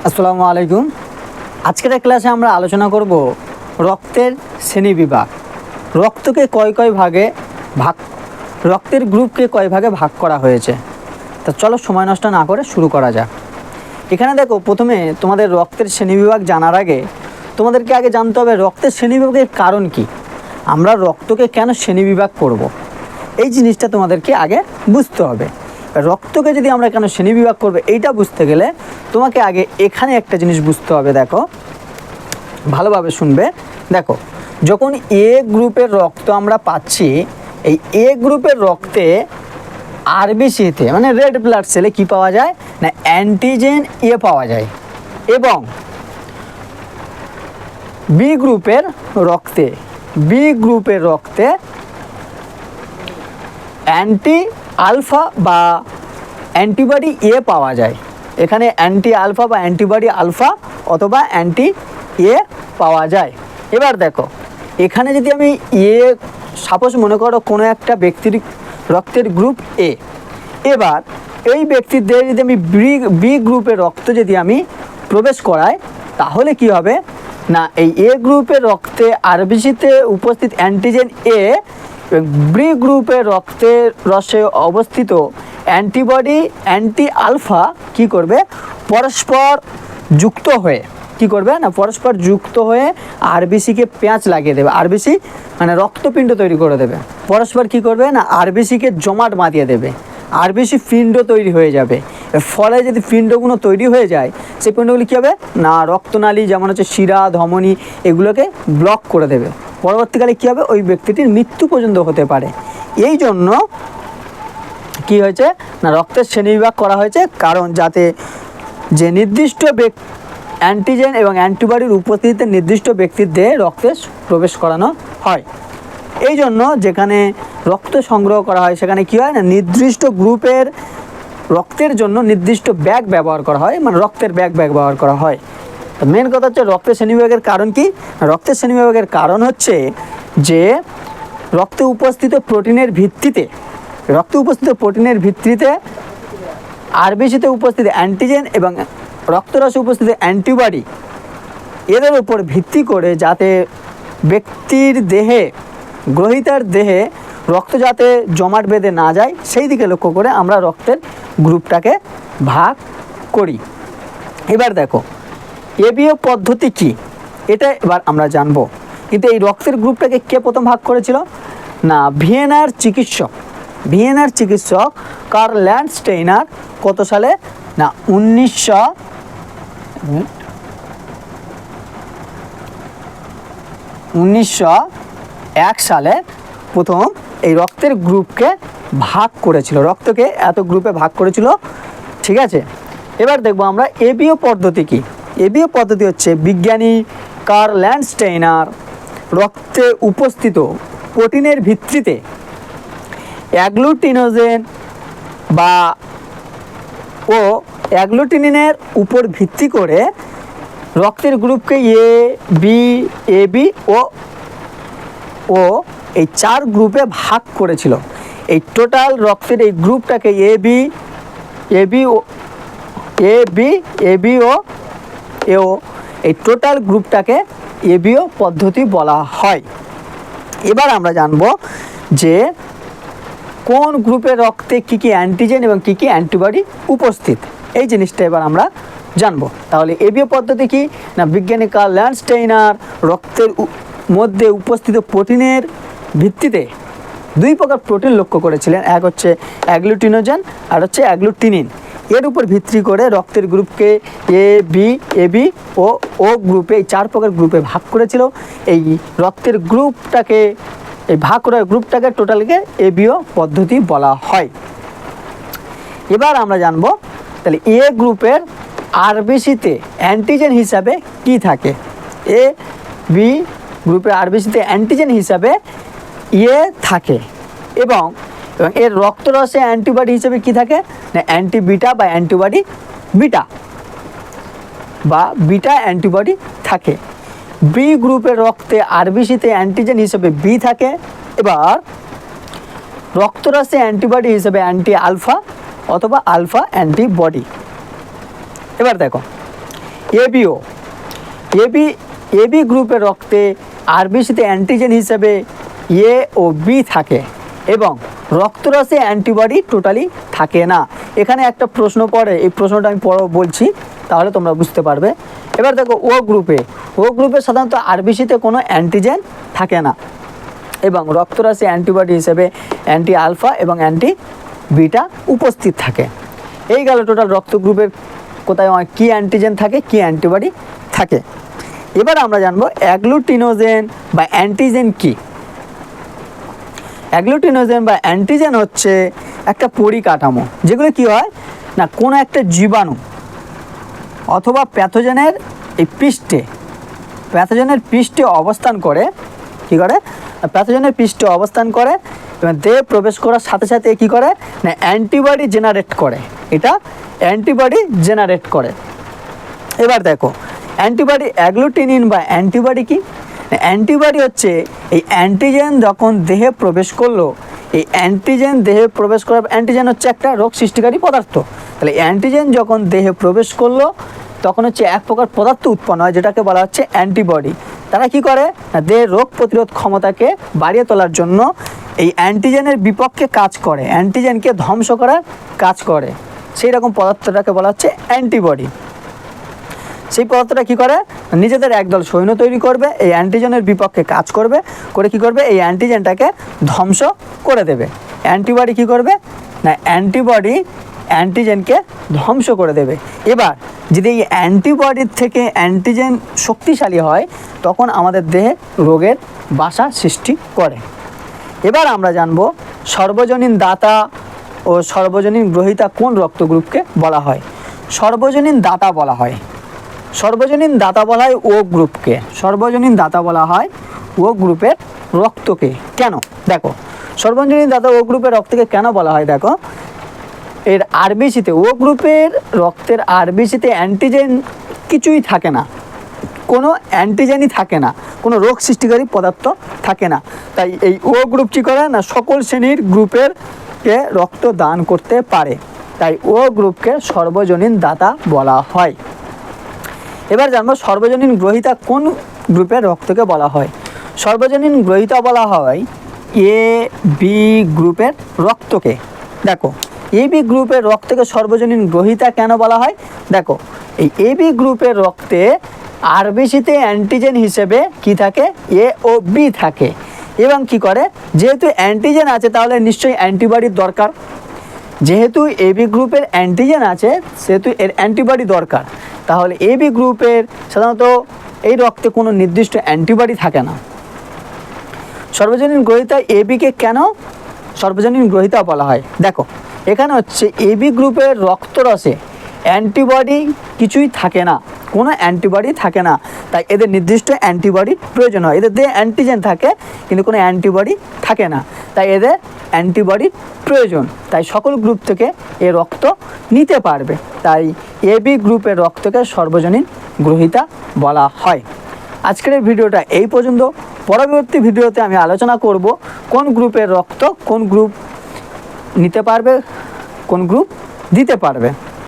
আসসালামু আলাইকুম। আজকের ক্লাসে আমরা আলোচনা করব রক্তের শ্রেণীবিভাগ। রক্তকে কয় ভাগে ভাগ, রক্তের গ্রুপকে কয় ভাগে ভাগ করা হয়েছে। তা চলো সময় নষ্ট না করে শুরু করা যাক। এখানে দেখো, প্রথমে তোমাদের রক্তের শ্রেণীবিভাগ জানার আগে তোমাদেরকে আগে জানতে হবে রক্তের শ্রেণীবিভাগের কারণ কি। আমরা রক্তকে কেন শ্রেণীবিভাগ করব, এই জিনিসটা তোমাদেরকে আগে বুঝতে হবে। রক্তকে যদি আমরা কেন শ্রেণীবিভাগ করবো এইটা বুঝতে গেলে তোমাকে আগে এখানে একটা জিনিস বুঝতে হবে। দেখো, ভালোভাবে শুনবে। দেখো, যখন এ গ্রুপের রক্ত আমরা পাচ্ছি, এই এ গ্রুপের রক্তে আরবিসিতে মানে রেড ব্লাড সেলে কি পাওয়া যায় না, অ্যান্টিজেন এ পাওয়া যায়। এবং বি গ্রুপের রক্তে অ্যান্টি আলফা বা অ্যান্টিবডি এ পাওয়া যায়। এখানে অ্যান্টি আলফা বা অ্যান্টিবডি আলফা অথবা অ্যান্টি এ পাওয়া যায়। এবার দেখো, এখানে যদি আমি সাপোজ মনে করো কোনো একটা ব্যক্তির রক্তের গ্রুপ এ, এবার এই ব্যক্তিদের যদি আমি বি গ্রুপের রক্ত যদি আমি প্রবেশ করাই, তাহলে কি হবে না, এই এ গ্রুপের রক্তে আরবিসিতে উপস্থিত অ্যান্টিজেন এ এবং বি গ্রুপের রক্তের রসে অবস্থিত অ্যান্টিবডি অ্যান্টি আলফা কি করবে, পরস্পর যুক্ত হয়ে কি করবে না, পরস্পর যুক্ত হয়ে আরবিসিকে পেঁচ লাগিয়ে দেবে। আরবিসি মানে রক্তপিণ্ড তৈরি করে দেবে। পরস্পর কি করবে না, আরবিসিকে জমাট বাঁধিয়ে দেবে। আরবিসি পিণ্ড তৈরি হয়ে যাবে। ফলে যদি পিণ্ডগুলো তৈরি হয়ে যায়, সেই পিণ্ডগুলি কী হবে না, রক্তনালী যেমন হচ্ছে শিরা, ধমনী, এগুলোকে ব্লক করে দেবে। পরবর্তীকালে কী হবে, ওই ব্যক্তিটির মৃত্যু পর্যন্ত হতে পারে। এই জন্য কি হয়েছে না, রক্তের শ্রেণীবিভাগ করা হয়েছে, কারণ যাতে যে নির্দিষ্ট অ্যান্টিজেন এবং অ্যান্টিবডির উপস্থিতিতে নির্দিষ্ট ব্যক্তির দেহে রক্তে প্রবেশ করানো হয়। এই জন্য যেখানে রক্ত সংগ্রহ করা হয় সেখানে কী হয় না, নির্দিষ্ট গ্রুপের রক্তের জন্য নির্দিষ্ট ব্যাগ ব্যবহার করা হয়, মানে রক্তের ব্যাগ ব্যবহার করা হয়। তো মেন কথা হচ্ছে রক্তের শ্রেণীবিভাগের কারণ কি। রক্তের শ্রেণীবিভাগের কারণ হচ্ছে যে রক্তে উপস্থিত প্রোটিনের ভিত্তিতে আরবিসিতে উপস্থিত অ্যান্টিজেন এবং রক্তরসে উপস্থিত অ্যান্টিবডি এদের উপর ভিত্তি করে যাতে ব্যক্তির দেহে, গ্রহীতার দেহে রক্ত যাতে জমাট বেঁধে না যায়, সেই দিকে লক্ষ্য করে আমরা রক্তের গ্রুপটাকে ভাগ করি। এবার দেখো, এবিও পদ্ধতি কি, এটা এবার আমরা জানবো। কিন্তু এই রক্তের গ্রুপটাকে কে প্রথম ভাগ করেছিল না, ভিয়েনার চিকিৎসক কার্ল ল্যান্ডস্টেইনার কত সালে না, 1901 সালে প্রথম এই রক্তের গ্রুপকে ভাগ করেছিল। রক্তকে এত গ্রুপে ভাগ করেছিল, ঠিক আছে। এবার দেখবো আমরা এবিও পদ্ধতি কি। এবিও পদ্ধতি হচ্ছে বিজ্ঞানী কার্ল ল্যান্ডস্টেইনার রক্তে উপস্থিত প্রোটিনের ভিত্তিতে অ্যাগ্লুটিনোজেন বা অ্যাগ্লুটিনিনের উপর ভিত্তি করে রক্তের গ্রুপকে এবি ও এই 4 গ্রুপে ভাগ করেছিল। এই টোটাল রক্তের এই গ্রুপটাকে এবিও এই টোটাল গ্রুপটাকে এবিও পদ্ধতি বলা হয়। এবার আমরা জানব যে কোন গ্রুপের রক্তে কী কী অ্যান্টিজেন এবং কী কী অ্যান্টিবডি উপস্থিত, এই জিনিসটা এবার আমরা জানবো। তাহলে এবিও পদ্ধতি কি না, বিজ্ঞানী কার্ল ল্যান্ডস্টেইনার রক্তের মধ্যে উপস্থিত প্রোটিনের ভিত্তিতে 2 প্রকার প্রোটিন লক্ষ্য করেছিলেন। এক হচ্ছে অ্যাগ্লুটিনোজেন আর হচ্ছে অ্যাগ্লুটিনিন। এর উপর ভিত্তি করে রক্তের গ্রুপকে এবি ও গ্রুপে, এই 4 প্রকার গ্রুপে ভাগ করেছিল। এই রক্তের গ্রুপটাকে, এই ভাগ করার গ্রুপটাকে টোটালকে এবিও পদ্ধতি বলা হয়। এবার আমরা জানবো তাহলে এ গ্রুপের আরবিসিতে অ্যান্টিজেন হিসাবে কি থাকে। এ বি গ্রুপের আরবিসিতে অ্যান্টিজেন হিসাবে থাকে এবং এর রক্তরসে অ্যান্টিবডি হিসেবে কি থাকে না, অ্যান্টিবিটা বা অ্যান্টিবডি বিটা অ্যান্টিবডি থাকে। বি গ্রুপের রক্তে আরবিসিতে অ্যান্টিজেন হিসেবে বি থাকে। এবার রক্তরসে অ্যান্টিবডি হিসেবে অ্যান্টি আলফা অথবা আলফা অ্যান্টিবডি। এবার দেখো, এবিও এবি গ্রুপের রক্তে আরবিসিতে অ্যান্টিজেন হিসেবে এ ও বি থাকে এবং রক্তরসে অ্যান্টিবডি টোটালি থাকে না। এখানে একটা প্রশ্ন পড়ে, এই প্রশ্নটা আমি বলছি, তাহলে তোমরা বুঝতে পারবে। এবার দেখো ও গ্রুপে সাধারণত আরবিসিতে কোনো অ্যান্টিজেন থাকে না এবং রক্তরসে অ্যান্টিবডি হিসেবে অ্যান্টি আলফা এবং অ্যান্টি বিটা উপস্থিত থাকে। এই গেল টোটাল রক্ত গ্রুপের কোথায় কী অ্যান্টিজেন থাকে, কী অ্যান্টিবডি থাকে। এবার আমরা জানবো অ্যাগ্লুটিনোজেন বা অ্যান্টিজেন কী। অ্যাগ্লুটিনোজেন বা অ্যান্টিজেন হচ্ছে একটা পরিকাঠামো, যেগুলো কি হয় না, কোনো একটা জীবাণু অথবা প্যাথোজেনের পৃষ্ঠে অবস্থান করে, কী করে, প্যাথোজেনের পৃষ্ঠে অবস্থান করে এবং দেহে প্রবেশ করার সাথে সাথে কী করে না, অ্যান্টিবডি জেনারেট করে। এটা অ্যান্টিবডি জেনারেট করে। এবার দেখো অ্যান্টিবডি, অ্যাগ্লুটিনিন বা অ্যান্টিবডি কি? অ্যান্টিবডি হচ্ছে এই অ্যান্টিজেন যখন দেহে প্রবেশ করলো, এই অ্যান্টিজেন দেহে প্রবেশ করার, অ্যান্টিজেন হচ্ছে একটা রোগ সৃষ্টিকারী পদার্থ। তাহলে অ্যান্টিজেন যখন দেহে প্রবেশ করলো তখন হচ্ছে এক প্রকার পদার্থ উৎপন্ন হয়, যেটাকে বলা হচ্ছে অ্যান্টিবডি। তারা কি করে না, দেহের রোগ প্রতিরোধ ক্ষমতাকে বাড়িয়ে তোলার জন্য এই অ্যান্টিজেনের বিপক্ষে কাজ করে, অ্যান্টিজেনকে ধ্বংস করার কাজ করে। সেই রকম পদার্থটাকে বলা হচ্ছে অ্যান্টিবডি। সেই পদার্থটা কী করে, নিজেদের একদল সৈন্য তৈরি করবে, এই অ্যান্টিজেনের বিপক্ষে কাজ করবে, করে কী করবে, এই অ্যান্টিজেনটাকে ধ্বংস করে দেবে। অ্যান্টিবডি কী করবে না, অ্যান্টিবডি অ্যান্টিজেনকে ধ্বংস করে দেবে। এবার যদি এই অ্যান্টিবডির থেকে অ্যান্টিজেন শক্তিশালী হয় তখন আমাদের দেহে রোগের বাসা সৃষ্টি করে। এবার আমরা জানব সর্বজনীন দাতা ও সর্বজনীন গ্রহীতা কোন রক্ত গ্রুপকে বলা হয়। সর্বজনীন দাতা বলা হয়, সর্বজনীন দাতা বলা হয় ও গ্রুপকে, সর্বজনীন দাতা বলা হয় ও গ্রুপের রক্তকে। কেন? দেখো সর্বজনীন দাতা ও গ্রুপের রক্তকে কেন বলা হয়, দেখো এর আরবিসিতে, ও গ্রুপের রক্তের আরবিসিতে অ্যান্টিজেন কিছুই থাকে না, কোনো অ্যান্টিজেনই থাকে না, কোনো রোগ সৃষ্টিকারী পদার্থ থাকে না। তাই এই ও গ্রুপ কী করে না, সকল শ্রেণীর গ্রুপের কে রক্ত দান করতে পারে, তাই ও গ্রুপকে সর্বজনীন দাতা বলা হয়। এবার জানবো সর্বজনীন গ্রহীতা কোন গ্রুপের রক্তকে বলা হয়। সর্বজনীন গ্রহীতা বলা হয় এ বি গ্রুপের রক্তকে। দেখো এ বি গ্রুপের রক্তকে সর্বজনীন গ্রহীতা কেন বলা হয়, দেখো এই এ বি গ্রুপের রক্তে আরবিসিতে অ্যান্টিজেন হিসেবে কি থাকে, এ ও বি থাকে এবং কি করে, যেহেতু অ্যান্টিজেন আছে তাহলে নিশ্চয়ই অ্যান্টিবডির দরকার, যেহেতু এ বি গ্রুপের অ্যান্টিজেন আছে সেহেতু এর অ্যান্টিবডি দরকার। তাহলে এ বি গ্রুপের সাধারণত এই রক্তে কোনো নির্দিষ্ট অ্যান্টিবডি থাকে না। সর্বজনীন গ্রহীতা এ বিকে কেন সর্বজনীন গ্রহীতা বলা হয়, দেখো এখানে হচ্ছে এ বি গ্রুপের রক্তরসে অ্যান্টিবডি কিছুই থাকে না, কোনো অ্যান্টিবডি থাকে না, তাই এদের নির্দিষ্ট অ্যান্টিবডির প্রয়োজন হয়। এদের দেহে অ্যান্টিজেন থাকে কিন্তু কোনো অ্যান্টিবডি থাকে না, তাই এদের অ্যান্টিবডির প্রয়োজন, তাই সকল গ্রুপ থেকে এ রক্ত নিতে পারবে, তাই এ বি গ্রুপের রক্তকে সর্বজনীন গ্রহীতা বলা হয়। আজকের এই ভিডিওটা এই পর্যন্ত। পরবর্তী ভিডিওতে আমি আলোচনা করব কোন গ্রুপের রক্ত কোন গ্রুপ নিতে পারবে, কোন গ্রুপ দিতে পারবে।